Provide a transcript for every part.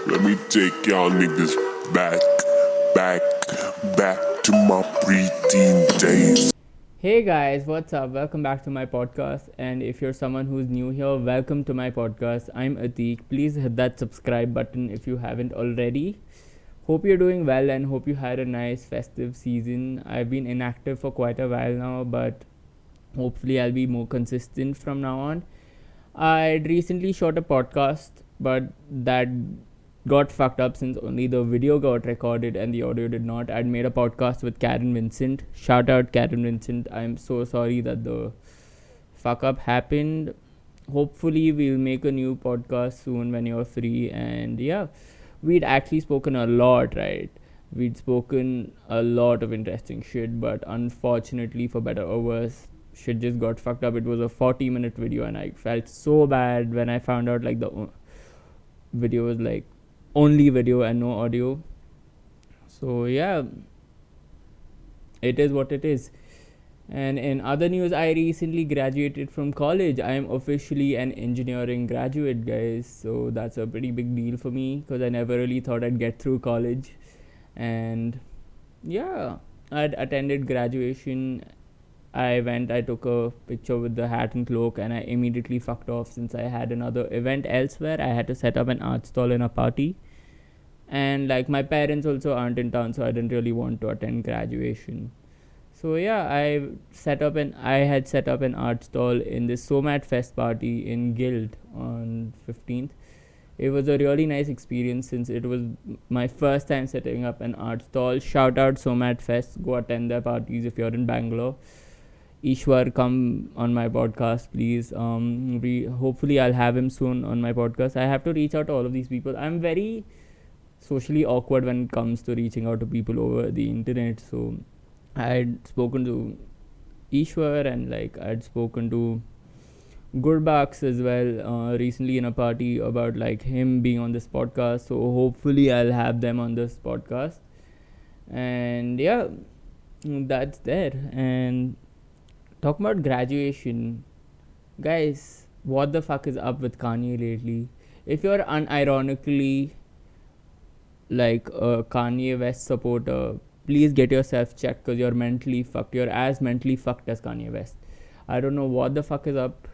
Let me take y'all niggas back to my preteen days. Hey guys, what's up? Welcome back to my podcast. And if you're someone who's new here, welcome to my podcast. I'm Atik. Please hit that subscribe button if you haven't already. Hope you're doing well and hope you had a nice festive season. I've been inactive for quite a while now, but hopefully I'll be more consistent from now on. I'd recently shot a podcast, but that got fucked up since only the video got recorded and the audio did not. I'd made a podcast with Karen Vincent. Shout out Karen Vincent. I'm so sorry that the fuck up happened. Hopefully we'll make a new podcast soon when you're free. And yeah, we'd actually spoken a lot, right? We'd spoken a lot of interesting shit, but unfortunately, for better or worse, shit just got fucked up. It was a 40-minute video and I felt so bad when I found out like the video was like only video and no audio. So yeah, it is what it is. And in other news, I recently graduated from college. I am officially an engineering graduate, guys. So that's a pretty big deal for me because I never really thought I'd get through college. And yeah, I'd attended graduation. I took a picture with the hat and cloak, and I immediately fucked off since I had another event elsewhere. I had to set up an art stall in a party. And like my parents also aren't in town, so I didn't really want to attend graduation. So yeah, I had set up an art stall in this Somat Fest party in Guild on 15th. It was a really nice experience since it was my first time setting up an art stall. Shout out Somat Fest. Go attend their parties if you're in Bangalore. Ishwar, come on my podcast, please. Hopefully I'll have him soon on my podcast. I have to reach out to all of these people. I'm very socially awkward when it comes to reaching out to people over the internet. So I had spoken to Ishwar and like I'd spoken to Gurbax as well recently in a party about like him being on this podcast. So hopefully I'll have them on this podcast. And yeah, that's there. And talking about graduation, guys, what the fuck is up with Kanye lately? If you're unironically like a Kanye West supporter, please get yourself checked because you're mentally fucked. You're as mentally fucked as Kanye West. I don't know what the fuck is up.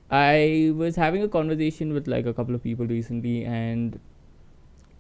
I was having a conversation with like a couple of people recently, and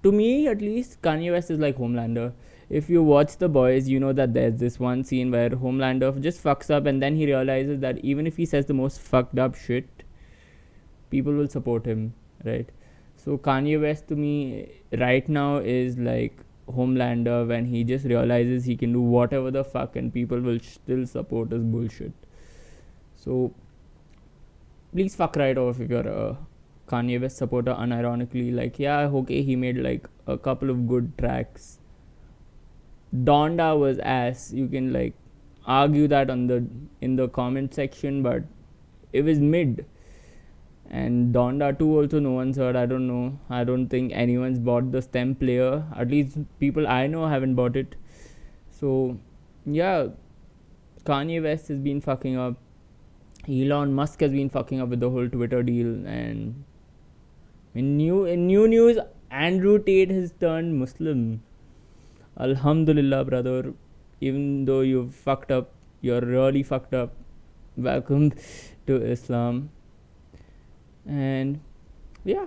to me at least, Kanye West is like Homelander. If you watch The Boys, you know that there's this one scene where Homelander just fucks up and then he realizes that even if he says the most fucked up shit, people will support him, right? So Kanye West to me right now is like Homelander when he just realizes he can do whatever the fuck and people will still support his bullshit. So please fuck right off if you're a Kanye West supporter unironically. Like, yeah, okay, he made like a couple of good tracks. Donda was ass. You can like argue that in the comment section, but it was mid. And Donda 2 also no one's heard. I don't know. I don't think anyone's bought the stem player. At least people I know haven't bought it. So yeah, Kanye West has been fucking up. Elon Musk has been fucking up with the whole Twitter deal, and in new news, Andrew Tate has turned Muslim. Alhamdulillah, brother. Even though you've fucked up, you're really fucked up. Welcome to Islam. And yeah,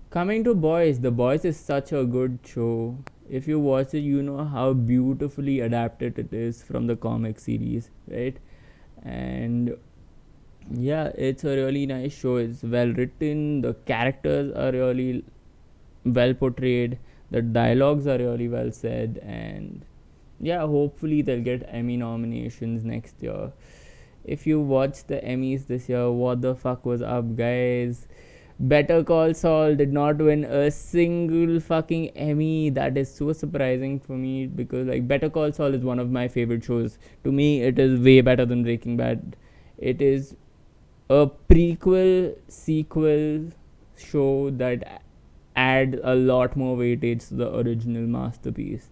coming to Boys, The Boys is such a good show. If you watch it, you know how beautifully adapted it is from the comic series, right? And yeah, it's a really nice show. It's well written, the characters are really well portrayed, the dialogues are really well said, and yeah, hopefully they'll get Emmy nominations next year. If you watched the Emmys this year, what the fuck was up, guys? Better Call Saul did not win a single fucking Emmy. That is so surprising for me because like Better Call Saul is one of my favorite shows. To me, it is way better than Breaking Bad. It is a prequel sequel show that add a lot more weightage to the original masterpiece.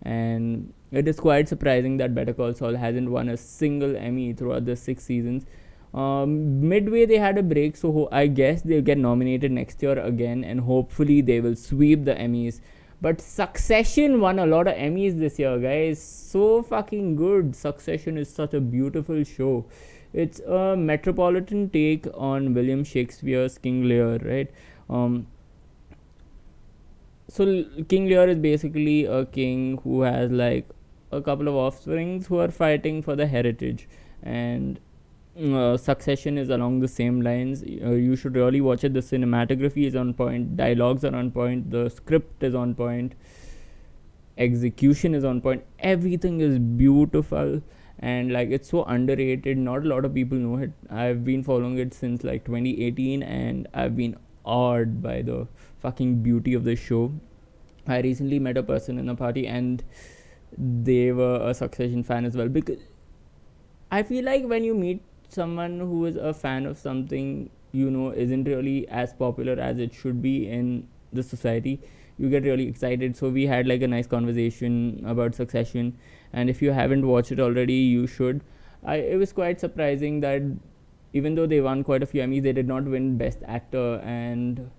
And it is quite surprising that Better Call Saul hasn't won a single Emmy throughout the 6 seasons. Midway they had a break, so I guess they'll get nominated next year again, and hopefully they will sweep the Emmys. But Succession won a lot of Emmys this year, guys. So fucking good. Succession is such a beautiful show. It's a metropolitan take on William Shakespeare's King Lear, right? Um, so King Lear is basically a king who has like a couple of offsprings who are fighting for the heritage, and Succession is along the same lines. You should really watch it. The cinematography is on point, dialogues are on point, the script is on point, execution is on point, everything is beautiful, and like it's so underrated. Not a lot of people know it. I've been following it since like 2018, and I've been awed by the fucking beauty of the show. I recently met a person in a party, and they were a Succession fan as well, because I feel like when you meet someone who is a fan of something isn't really as popular as it should be in the society, you get really excited. So we had like a nice conversation about Succession, and if you haven't watched it already, you should. It was quite surprising that even though they won quite a few Emmys, they did not win Best Actor. And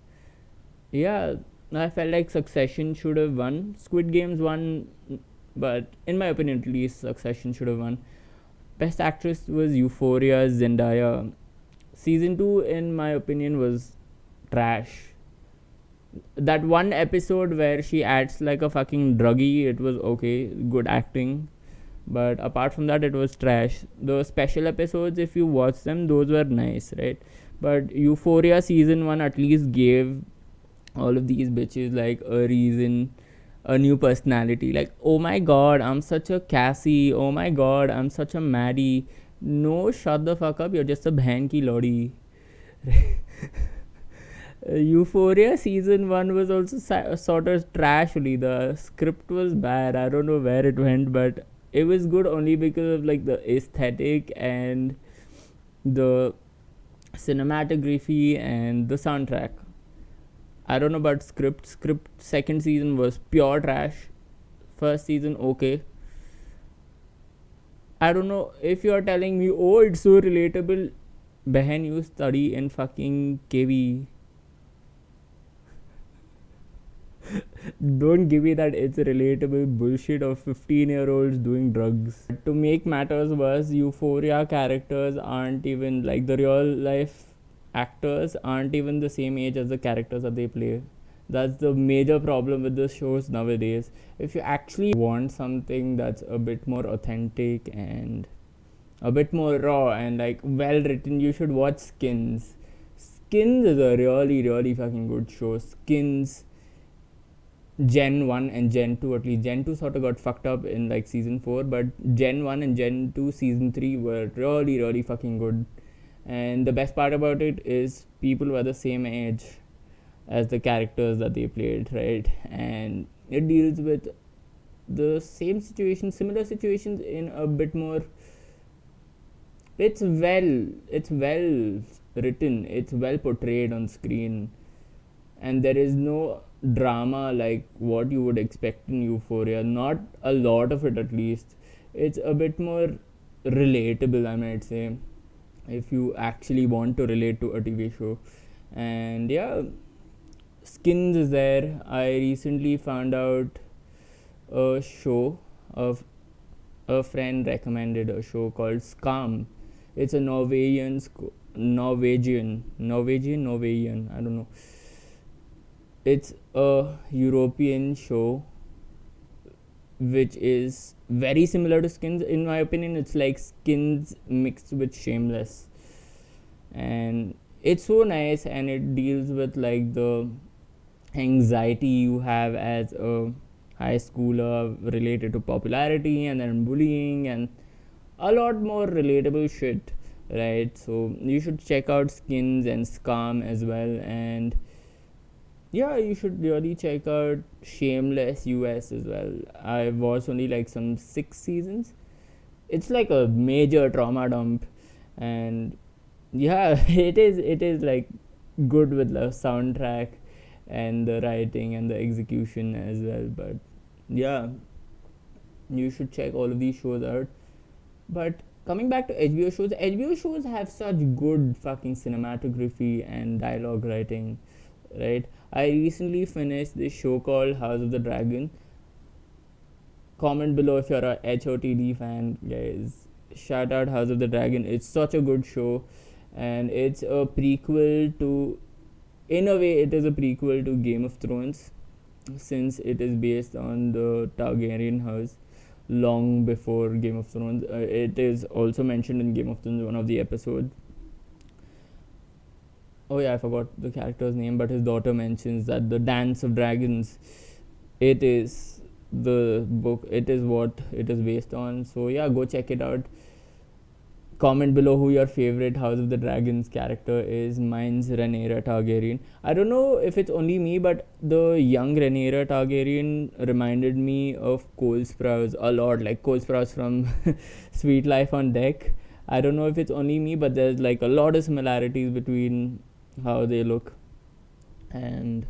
yeah, I felt like Succession should have won. Squid Games won, but in my opinion, at least, Succession should have won. Best Actress was Euphoria's Zendaya. Season 2, in my opinion, was trash. That one episode where she acts like a fucking druggie, it was okay, good acting. But apart from that, it was trash. The special episodes, if you watch them, those were nice, right? But Euphoria season 1 at least gave all of these bitches like a reason, a new personality. Like, oh my god, I'm such a Cassie. Oh my god, I'm such a Maddie. No, shut the fuck up. You're just a bhan ki lodi. Euphoria season 1 was also sort of trash only. The script was bad. I don't know where it went, but it was good only because of like the aesthetic and the cinematography and the soundtrack. I don't know about script. Script second season was pure trash. First season okay. I don't know if you are telling me, oh, it's so relatable. Behen, you study in fucking KV. Don't give me that it's relatable bullshit of 15-year-olds doing drugs. To make matters worse, Euphoria characters aren't even like the real life actors aren't even the same age as the characters that they play. That's the major problem with the shows nowadays. If you actually want something that's a bit more authentic and a bit more raw and like well written, you should watch Skins. Skins is a really, really fucking good show. Skins Gen 1 and Gen 2, at least Gen 2 sort of got fucked up in like season 4, but Gen 1 and Gen 2 season 3 were really, really fucking good. And the best part about it is people were the same age as the characters that they played, right? And it deals with the same situations, similar situations in a bit more. It's well written, it's well portrayed on screen, and there is no drama like what you would expect in Euphoria. Not a lot of it, at least. It's a bit more relatable, I might say, if you actually want to relate to a TV show. And yeah, Skins is there. I recently found out a show of a friend recommended a show called Scam. It's a Norwegian, I don't know. It's a European show which is very similar to Skins. In my opinion, it's like Skins mixed with Shameless, and it's so nice, and it deals with like the anxiety you have as a high schooler related to popularity and then bullying and a lot more relatable shit, right? So you should check out Skins and Scam as well. And yeah, you should really check out Shameless US as well. I watched only like some 6 seasons. It's like a major trauma dump, and yeah, it is like good with the soundtrack and the writing and the execution as well. But yeah, you should check all of these shows out. But coming back to HBO shows have such good fucking cinematography and dialogue writing, right? I recently finished this show called House of the Dragon. Comment below if you're a HOTD fan, guys. Shout out House of the Dragon. It's such a good show, and it's a prequel to, in a way, it is a prequel to Game of Thrones, since it is based on the Targaryen house long before Game of Thrones. It is also mentioned in Game of Thrones, one of the episodes. Oh yeah, I forgot the character's name, but his daughter mentions that the Dance of Dragons, it is the book, it is what it is based on. So yeah, go check it out. Comment below who your favorite House of the Dragons character is. Mine's Rhaenyra Targaryen. I don't know if it's only me, but the young Rhaenyra Targaryen reminded me of Cole Sprouse a lot, like Cole Sprouse from Sweet Life on Deck. I don't know if it's only me, but there's like a lot of similarities between how they look. And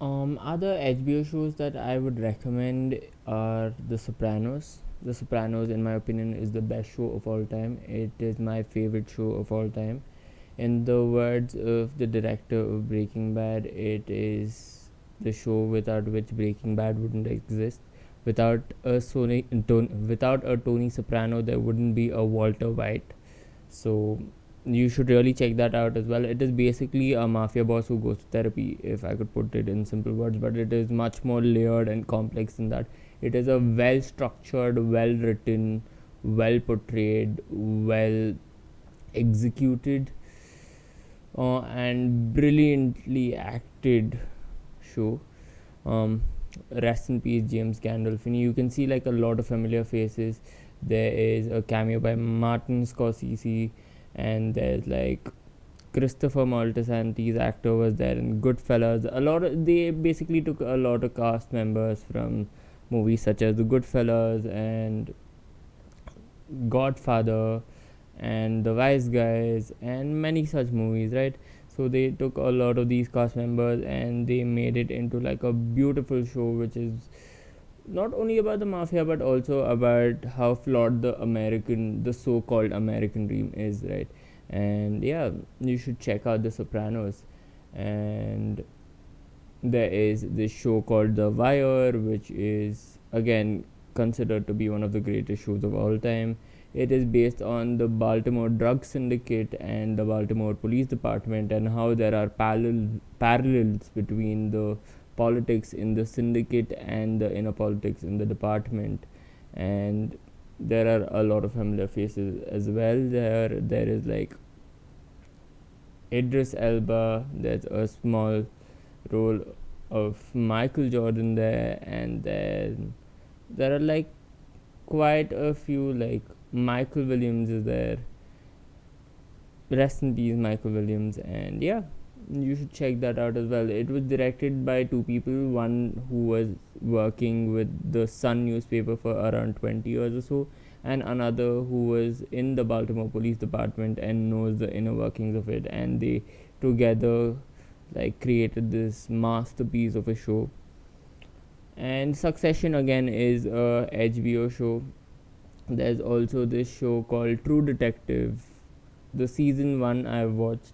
other HBO shows that I would recommend are The Sopranos. The Sopranos, in my opinion, is the best show of all time. It is my favorite show of all time. In the words of the director of Breaking Bad, it is the show without which Breaking Bad wouldn't exist. Without a Tony Soprano, there wouldn't be a Walter White. So you should really check that out as well. It is basically a mafia boss who goes to therapy, if I could put it in simple words, but it is much more layered and complex than that. It is a well structured, well written, well portrayed, well executed, and brilliantly acted show. um, Rest in peace James Gandolfini. You can see like a lot of familiar faces. There is a cameo by Martin Scorsese, and there's like Christopher Moltisanti's actor was there in Goodfellas. They basically took a lot of cast members from movies such as The Goodfellas and Godfather and The Wise Guys and many such movies, right? So they took a lot of these cast members and they made it into like a beautiful show, which is not only about the mafia but also about how flawed the so-called American dream is, right? And yeah, you should check out The Sopranos. And there is this show called The Wire, which is again considered to be one of the greatest shows of all time. It is based on the Baltimore drug syndicate and the Baltimore police department, and how there are parallels between the politics in the syndicate and the inner politics in the department. And there are a lot of familiar faces as well. There is like Idris Elba. There's a small role of Michael Jordan there, and then there are like quite a few, like Michael Williams is there. Rest in peace, Michael Williams. And yeah, you should check that out as well. It was directed by two people, one who was working with the Sun newspaper for around 20 years or so, and another who was in the Baltimore Police Department and knows the inner workings of it. And they together like created this masterpiece of a show. And Succession again is a HBO show. There's also this show called True Detective. The season 1 I've watched.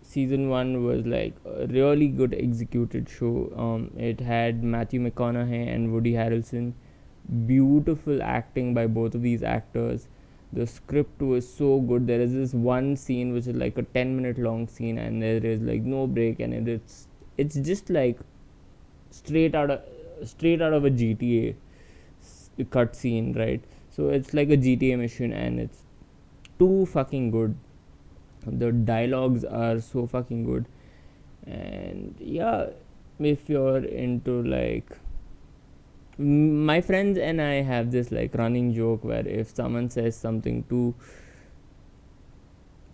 Season 1 was like a really good executed show. It had Matthew McConaughey and Woody Harrelson. Beautiful acting by both of these actors. The script was so good. There is this one scene which is like a 10-minute long scene, and there is like no break, and it's just like straight out of a GTA cut scene, right? So it's like a GTA mission, and it's too fucking good. The dialogues are so fucking good. And yeah, if you're into like, my friends and I have this like running joke where if someone says something too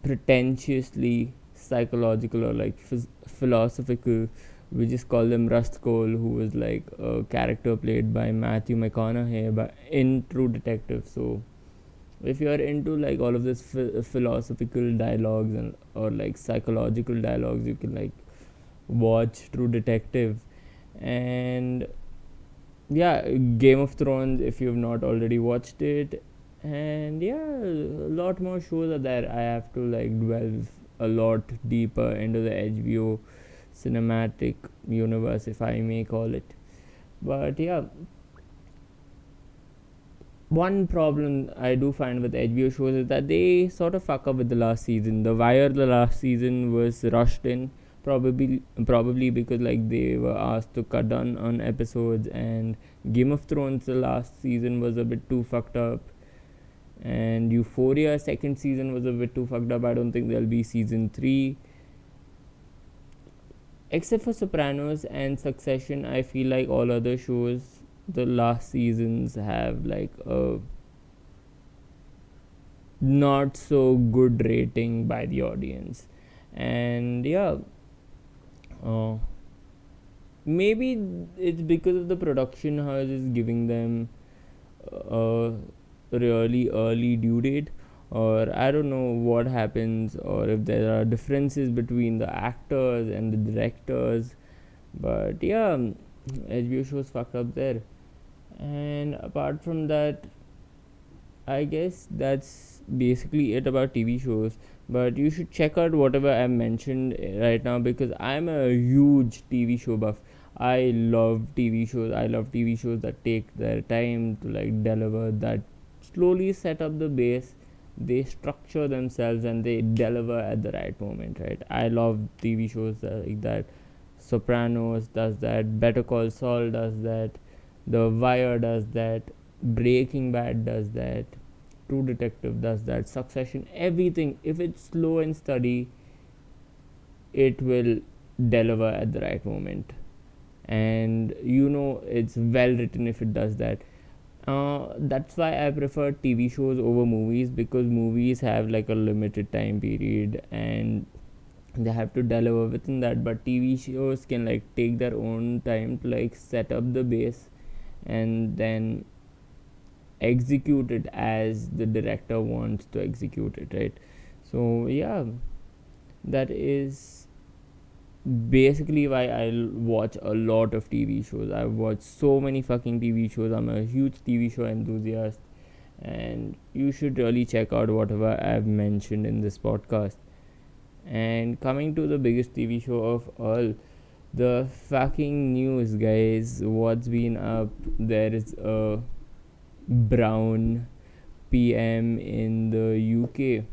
pretentiously psychological or like philosophical, we just call them Rust Cole, who was like a character played by Matthew McConaughey in True Detective. So if you are into like all of this philosophical dialogues and or like psychological dialogues, you can like watch True Detective. And yeah, Game of Thrones, if you've not already watched it, And yeah, a lot more shows are there. I have to like delve a lot deeper into the HBO cinematic universe, if I may call it. But yeah, one problem I do find with HBO shows is that they sort of fuck up with the last season. The Wire, the last season was rushed in, probably because like they were asked to cut down on episodes, and Game of Thrones, the last season was a bit too fucked up, and Euphoria second season was a bit too fucked up. I don't think there'll be season 3. Except for Sopranos and Succession, I feel like all other shows, the last seasons have like a not so good rating by the audience. And yeah, uh, maybe it's because of the production house is giving them a really early due date, or I don't know what happens, or if there are differences between the actors and the directors. But yeah, HBO shows fucked up there. And apart from that, I guess that's basically it about TV shows. But you should check out whatever I mentioned right now, because I'm a huge TV show buff. I love TV shows. I love TV shows that take their time to like deliver, that slowly set up the base. They structure themselves and they deliver at the right moment, right? I love TV shows like that. Sopranos does that. Better Call Saul does that. The Wire does that. Breaking Bad does that. True Detective does that. Succession, everything. If it's slow and steady, it will deliver at the right moment. And you know it's well written if it does that. That's why I prefer TV shows over movies, because movies have like a limited time period and they have to deliver within that, but TV shows can like take their own time to like set up the base and then execute it as the director wants to execute it, right? So yeah, that is basically why I watch a lot of TV shows. I watch so many fucking TV shows. I'm a huge TV show enthusiast, and you should really check out whatever I've mentioned in this podcast. And coming to the biggest TV show of all, the fucking news, guys. What's been up? There is a brown PM in the UK,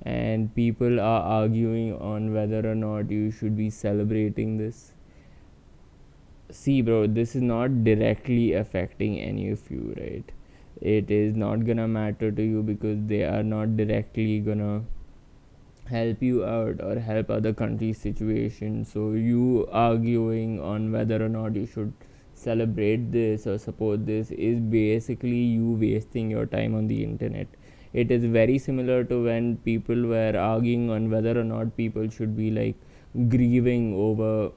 and people are arguing on whether or not you should be celebrating this. See, bro, this is not directly affecting any of you, right? It is not gonna matter to you because they are not directly gonna help you out or help other countries' situation. So you arguing on whether or not you should celebrate this or support this is basically you wasting your time on the internet. It is very similar to when people were arguing on whether or not people should be like grieving over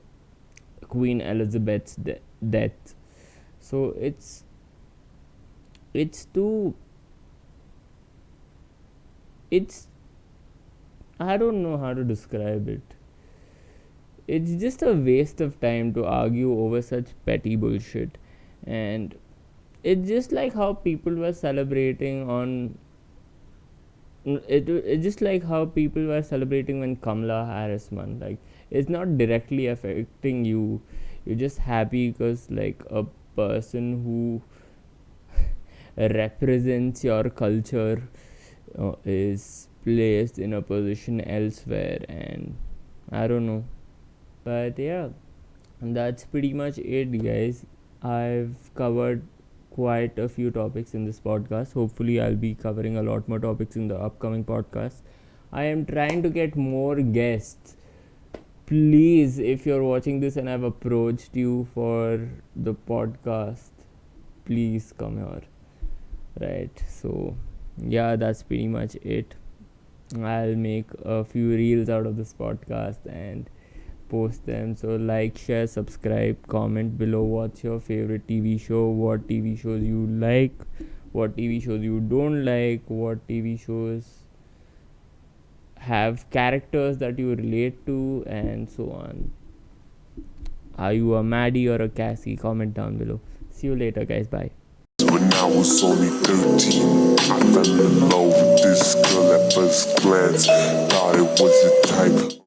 Queen Elizabeth's death. So it's too it's I don't know how to describe it. It's just a waste of time to argue over such petty bullshit. And it's just like how people were celebrating on it's just like how people were celebrating when Kamala Harris won. Like, it's not directly affecting you. You're just happy because like a person who represents your culture is placed in a position elsewhere, and I don't know. But yeah, that's pretty much it, guys. I've covered quite a few topics in this podcast. Hopefully, I'll be covering a lot more topics in the upcoming podcast. I am trying to get more guests. Please, if you're watching this and I've approached you for the podcast, please come here. Right. So, yeah, that's pretty much it. I'll make a few reels out of this podcast and post them. So like, share, subscribe, comment below what's your favorite TV show, what TV shows you like, what TV shows you don't like, what TV shows have characters that you relate to, and so on. Are you a Maddie or a Cassie? Comment down below. See you later, guys. Bye. When I was only 13, I fell in love with this girl at first glance. Thought it was the type